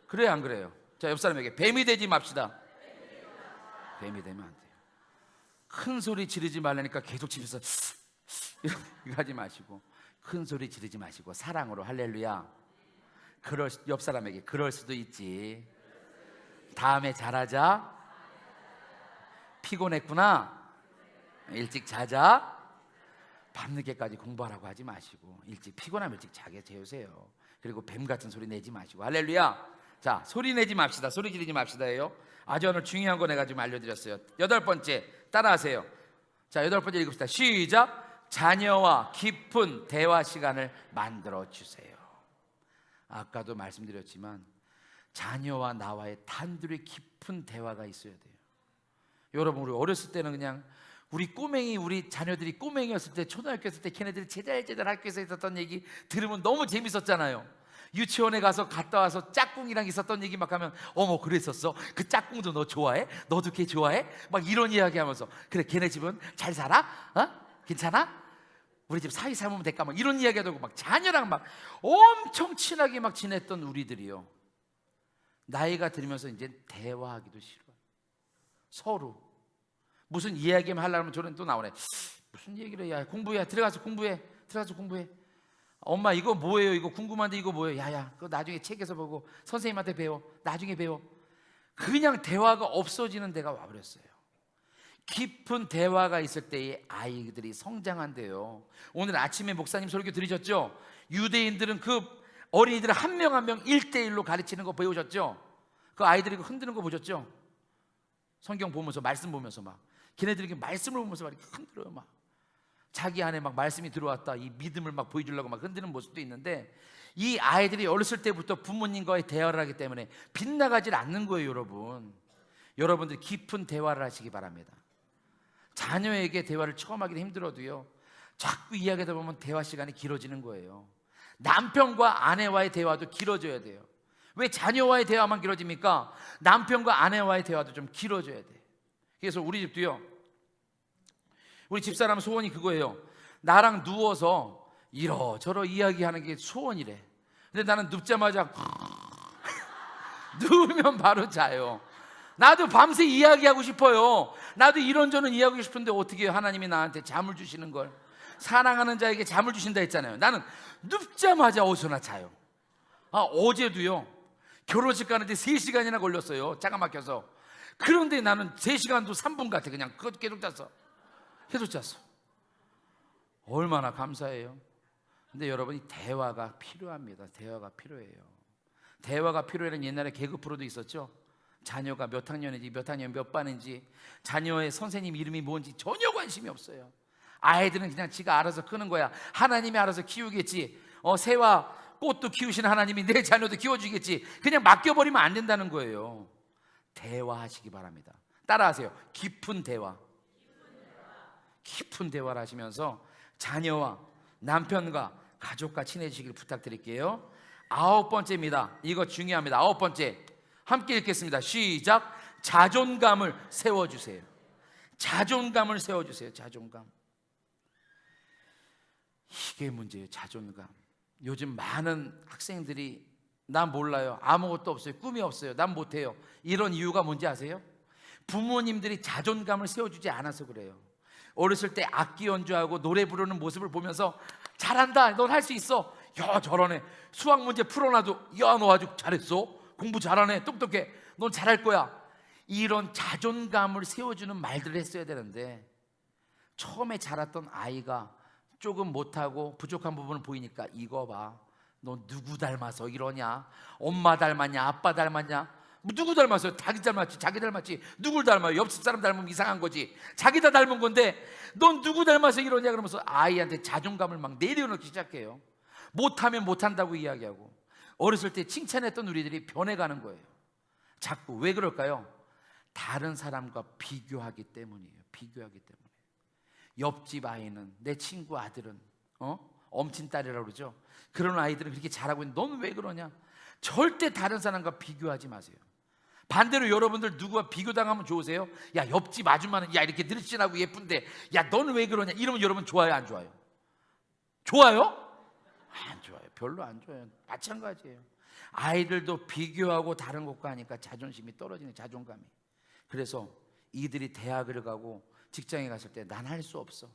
S1: 그래요 안 그래요? 자, 옆 사람에게 뱀이 되지 맙시다. 뱀이 되면 안 돼요. 큰 소리 지르지 말라니까 계속 집에서 이거 하지 마시고, 큰 소리 지르지 마시고 사랑으로 할렐루야. 옆 사람에게 그럴 수도 있지, 다음에 잘하자, 피곤했구나, 일찍 자자, 밤늦게까지 공부하라고 하지 마시고 일찍 피곤하면 일찍 자게 재우세요. 그리고 뱀 같은 소리 내지 마시고 할렐루야. 자, 소리 내지 맙시다. 소리 지르지 맙시다예요. 아주 오늘 중요한 거 내가 지금 알려드렸어요. 8번째 따라하세요. 자, 8번째 읽읍시다. 시작. 자녀와 깊은 대화 시간을 만들어 주세요. 아까도 말씀드렸지만 자녀와 나와의 단둘이 깊은 대화가 있어야 돼요. 여러분 우리 어렸을 때는 그냥 우리 자녀들이 꼬맹이였을 때, 초등학교 있을 때 걔네들이 제잘제잘 학교에서 있었던 얘기 들으면 너무 재밌었잖아요. 유치원에 가서 갔다 와서 짝꿍이랑 있었던 얘기 막 하면, 어머 그랬었어? 그 짝꿍도 너 좋아해? 너도 걔 좋아해? 막 이런 이야기 하면서, 그래 걔네 집은 잘 살아? 괜찮아? 우리 집 사이 살면 될까? 막 이런 이야기 하고 막 자녀랑 막 엄청 친하게 막 지냈던 우리들이요, 나이가 들면서 이제 대화하기도 싫어요. 서로 무슨 이야기만 하려면 저는 또 나오네. 무슨 얘기를 해? 야 공부해, 들어가서 공부해. 엄마 이거 뭐예요? 이거 궁금한데 이거 뭐예요? 야야 그거 나중에 책에서 보고 선생님한테 배워. 나중에 배워. 그냥 대화가 없어지는 데가 와버렸어요. 깊은 대화가 있을 때에 아이들이 성장한대요. 오늘 아침에 목사님 설교 들으셨죠? 유대인들은 그 어린이들을 한 명 한 명 1대1로 가르치는 거 배우셨죠? 그 아이들이 흔드는 거 보셨죠? 성경 보면서, 말씀 보면서 막 걔네들이 말씀을 보면서 막 흔들어요. 막 자기 안에 막 말씀이 들어왔다, 이 믿음을 막 보여주려고 막 흔드는 모습도 있는데, 이 아이들이 어렸을 때부터 부모님과의 대화를 하기 때문에 빗나가질 않는 거예요. 여러분들 깊은 대화를 하시기 바랍니다. 자녀에게 대화를 처음 하기는 힘들어도요, 자꾸 이야기하다 보면 대화 시간이 길어지는 거예요. 남편과 아내와의 대화도 길어져야 돼요. 왜 자녀와의 대화만 길어집니까? 남편과 아내와의 대화도 좀 길어져야 돼. 그래서 우리 집도요, 우리 집사람 소원이 그거예요. 나랑 누워서 이러저러 이야기하는 게 소원이래. 근데 나는 눕자마자 누우면 바로 자요. 나도 밤새 이야기하고 싶어요. 나도 이런저런 이야기하고 싶은데 어떻게 하나님이 나한테 잠을 주시는 걸, 사랑하는 자에게 잠을 주신다 했잖아요. 나는 눕자마자 어디서나 자요. 어제도요, 결혼식 가는데 3시간이나 걸렸어요. 차가 막혀서. 그런데 나는 3시간도 3분 같아. 그냥 계속 잤어. 얼마나 감사해요. 근데 여러분이 대화가 필요합니다. 대화가 필요해요. 대화가 필요해는 옛날에 개그 프로도 있었죠. 자녀가 몇 학년인지, 몇 학년 몇 반인지, 자녀의 선생님 이름이 뭔지 전혀 관심이 없어요. 아이들은 그냥 지가 알아서 크는 거야. 하나님이 알아서 키우겠지. 새와 꽃도 키우시는 하나님이 내 자녀도 키워주겠지. 그냥 맡겨버리면 안 된다는 거예요. 대화하시기 바랍니다. 따라하세요. 깊은 대화를 하시면서 자녀와 남편과 가족과 친해지시길 부탁드릴게요. 9번째입니다. 이거 중요합니다. 9번째, 함께 읽겠습니다. 시작. 자존감을 세워주세요. 자존감을 세워주세요. 자존감. 이게 문제예요. 자존감. 요즘 많은 학생들이 난 몰라요, 아무것도 없어요, 꿈이 없어요, 난 못해요. 이런 이유가 뭔지 아세요? 부모님들이 자존감을 세워주지 않아서 그래요. 어렸을 때 악기 연주하고 노래 부르는 모습을 보면서 잘한다, 넌 할 수 있어, 야 저러네, 수학 문제 풀어놔도 야 너 아주 잘했어, 공부 잘하네, 똑똑해, 넌 잘할 거야. 이런 자존감을 세워주는 말들을 했어야 되는데, 처음에 자랐던 아이가 조금 못하고 부족한 부분을 보이니까 이거 봐, 너 누구 닮아서 이러냐, 엄마 닮았냐, 아빠 닮았냐, 누구 닮았어요? 자기 닮았지 누굴 닮아요? 옆집 사람 닮으면 이상한 거지. 자기 다 닮은 건데 넌 누구 닮아서 이러냐 그러면서 아이한테 자존감을 막 내려놓기 시작해요. 못하면 못한다고 이야기하고, 어렸을 때 칭찬했던 우리들이 변해가는 거예요. 자꾸. 왜 그럴까요? 다른 사람과 비교하기 때문이에요. 비교하기 때문에. 옆집 아이는, 내 친구 아들은 엄친딸이라고 그러죠. 그런 아이들은 그렇게 잘하고 있는데 넌 왜 그러냐. 절대 다른 사람과 비교하지 마세요. 반대로 여러분들 누구와 비교당하면 좋으세요? 야 옆집 아줌마는 야 이렇게 늘씬하고 예쁜데 야 너는 왜 그러냐, 이러면 여러분 좋아요 안 좋아요? 좋아요? 안 좋아요. 별로 안 좋아요. 마찬가지예요. 아이들도 비교하고 다른 것과 하니까 자존심이 떨어지는, 자존감이. 그래서 이들이 대학을 가고 직장에 갔을 때 난 할 수 없어.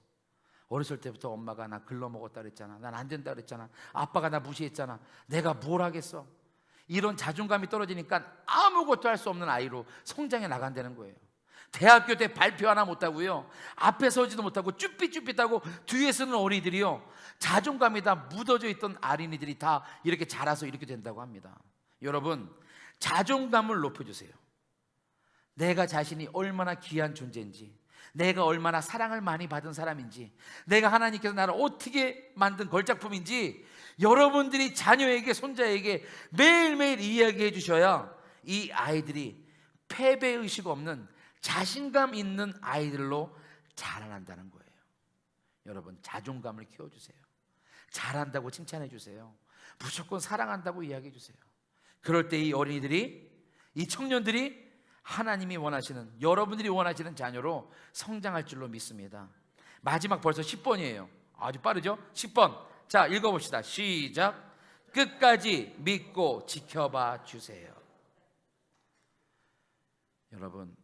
S1: 어렸을 때부터 엄마가 나 글러먹었다 그랬잖아, 난 안 된다 그랬잖아, 아빠가 나 무시했잖아, 내가 뭘 하겠어. 이런 자존감이 떨어지니까 아무것도 할 수 없는 아이로 성장해 나간다는 거예요. 대학교 때 발표 하나 못하고요, 앞에 서지도 못하고 쭈삣쭈삣하고 뒤에 서는 어린이들이요, 자존감이 다 묻어져 있던 어린이들이 다 이렇게 자라서 이렇게 된다고 합니다. 여러분, 자존감을 높여주세요. 내가 자신이 얼마나 귀한 존재인지, 내가 얼마나 사랑을 많이 받은 사람인지, 내가 하나님께서 나를 어떻게 만든 걸작품인지 여러분들이 자녀에게, 손자에게 매일매일 이야기해 주셔야 이 아이들이 패배의식 없는 자신감 있는 아이들로 자랑한다는 거예요. 여러분, 자존감을 키워주세요. 잘한다고 칭찬해 주세요. 무조건 사랑한다고 이야기해 주세요. 그럴 때 이 어린이들이, 이 청년들이 하나님이 원하시는, 여러분들이 원하시는 자녀로 성장할 줄로 믿습니다. 마지막 벌써 10번이에요. 아주 빠르죠? 10번. 자, 읽어봅시다. 시작. 끝까지 믿고 지켜봐 주세요. 여러분,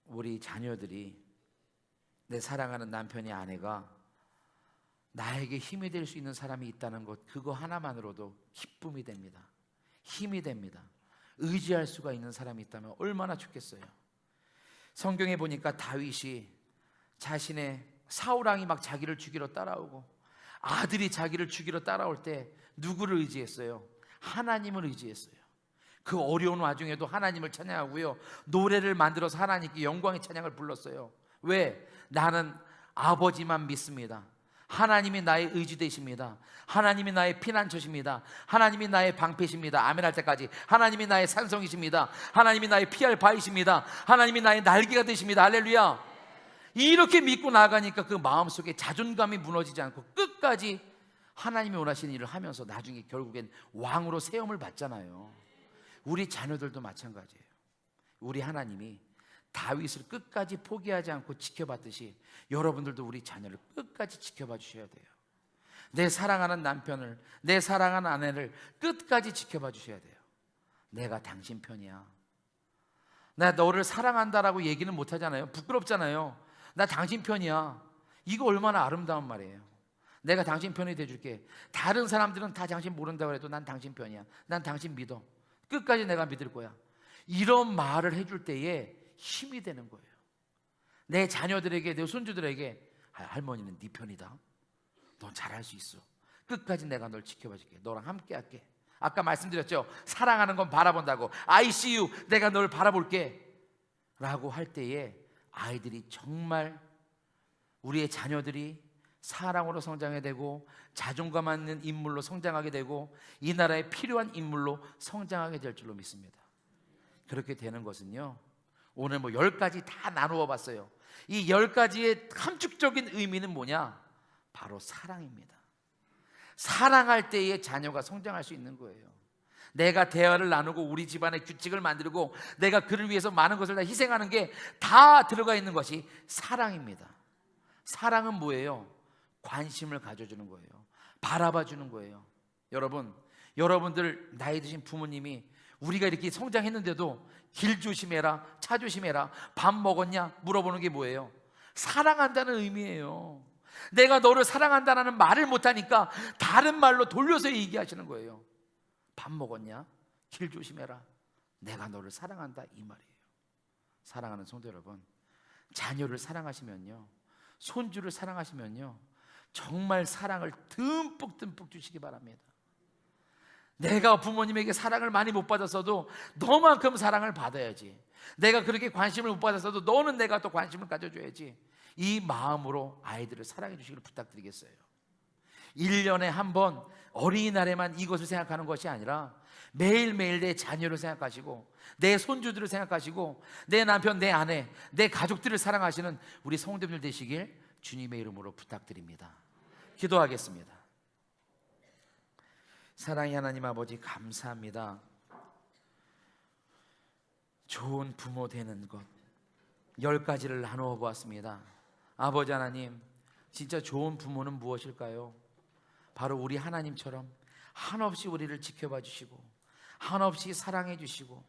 S1: 우리 자녀들이, 내 사랑하는 남편이, 아내가 나에게 힘이 될 수 있는 사람이 있다는 것, 그거 하나만으로도 기쁨이 됩니다. 힘이 됩니다. 의지할 수가 있는 사람이 있다면 얼마나 좋겠어요. 성경에 보니까 다윗이 자신의 사울왕이 막 자기를 죽이러 따라오고 아들이 자기를 죽이러 따라올 때 누구를 의지했어요? 하나님을 의지했어요. 그 어려운 와중에도 하나님을 찬양하고요, 노래를 만들어서 하나님께 영광의 찬양을 불렀어요. 왜? 나는 아버지만 믿습니다. 하나님이 나의 의지 되십니다. 하나님이 나의 피난처십니다. 하나님이 나의 방패십니다. 아멘 할 때까지. 하나님이 나의 산성이십니다. 하나님이 나의 피할 바위십니다. 하나님이 나의 날개가 되십니다. 할렐루야. 이렇게 믿고 나가니까 그 마음속에 자존감이 무너지지 않고 끝까지 하나님이 원하시는 일을 하면서 나중에 결국엔 왕으로 세움을 받잖아요. 우리 자녀들도 마찬가지예요. 우리 하나님이 다윗을 끝까지 포기하지 않고 지켜봤듯이 여러분들도 우리 자녀를 끝까지 지켜봐 주셔야 돼요. 내 사랑하는 남편을, 내 사랑하는 아내를 끝까지 지켜봐 주셔야 돼요. 내가 당신 편이야. 나 너를 사랑한다라고 얘기는 못 하잖아요. 부끄럽잖아요. 나 당신 편이야. 이거 얼마나 아름다운 말이에요. 내가 당신 편이 돼줄게. 다른 사람들은 다 당신 모른다고 해도 난 당신 편이야. 난 당신 믿어. 끝까지 내가 믿을 거야. 이런 말을 해줄 때에 힘이 되는 거예요. 내 자녀들에게, 내 손주들에게, 할머니는 네 편이다. 넌 잘할 수 있어. 끝까지 내가 널 지켜봐 줄게. 너랑 함께 할게. 아까 말씀드렸죠. 사랑하는 건 바라본다고. I see you. 내가 널 바라볼게 라고 할 때에 아이들이 정말, 우리의 자녀들이 사랑으로 성장하게 되고 자존감 있는 인물로 성장하게 되고 이 나라에 필요한 인물로 성장하게 될 줄로 믿습니다. 그렇게 되는 것은요, 오늘 10가지 다 나누어 봤어요. 이 10가지의 함축적인 의미는 뭐냐? 바로 사랑입니다. 사랑할 때에 자녀가 성장할 수 있는 거예요. 내가 대화를 나누고 우리 집안의 규칙을 만들고 내가 그를 위해서 많은 것을 다 희생하는 게 다 들어가 있는 것이 사랑입니다. 사랑은 뭐예요? 관심을 가져주는 거예요. 바라봐 주는 거예요. 여러분들 나이 드신 부모님이 우리가 이렇게 성장했는데도 길 조심해라, 차 조심해라, 밥 먹었냐 물어보는 게 뭐예요? 사랑한다는 의미예요. 내가 너를 사랑한다는 말을 못하니까 다른 말로 돌려서 얘기하시는 거예요. 밥 먹었냐? 길 조심해라. 내가 너를 사랑한다, 이 말이에요. 사랑하는 성도 여러분, 자녀를 사랑하시면요, 손주를 사랑하시면요, 정말 사랑을 듬뿍 주시기 바랍니다. 내가 부모님에게 사랑을 많이 못 받았어도 너만큼 사랑을 받아야지. 내가 그렇게 관심을 못 받았어도 너는 내가 또 관심을 가져줘야지. 이 마음으로 아이들을 사랑해 주시기를 부탁드리겠어요. 1년에 한 번 어린이날에만 이것을 생각하는 것이 아니라 매일매일 내 자녀를 생각하시고 내 손주들을 생각하시고 내 남편, 내 아내, 내 가족들을 사랑하시는 우리 성도님들 되시길 주님의 이름으로 부탁드립니다. 기도하겠습니다. 사랑의 하나님 아버지, 감사합니다. 좋은 부모 되는 것 10가지를 나누어 보았습니다. 아버지 하나님, 진짜 좋은 부모는 무엇일까요? 바로 우리 하나님처럼 한없이 우리를 지켜봐 주시고 한없이 사랑해 주시고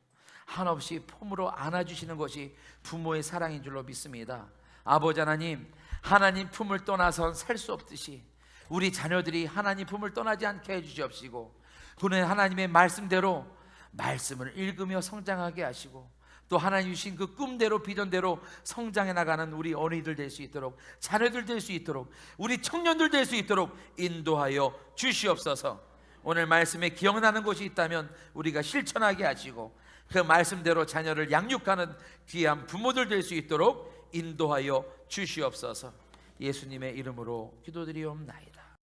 S1: 한없이 품으로 안아주시는 것이 부모의 사랑인 줄로 믿습니다. 아버지 하나님, 하나님 품을 떠나선 살 수 없듯이 우리 자녀들이 하나님 품을 떠나지 않게 해주시옵시고 그는 하나님의 말씀대로 말씀을 읽으며 성장하게 하시고 또 하나님 주신 그 꿈대로 비전대로 성장해 나가는 우리 어린이들 될 수 있도록, 자녀들 될 수 있도록, 우리 청년들 될 수 있도록 인도하여 주시옵소서. 오늘 말씀에 기억나는 것이 있다면 우리가 실천하게 하시고 그 말씀대로 자녀를 양육하는 귀한 부모들 될 수 있도록 인도하여 주시옵소서. 예수님의 이름으로 기도드리옵나이다.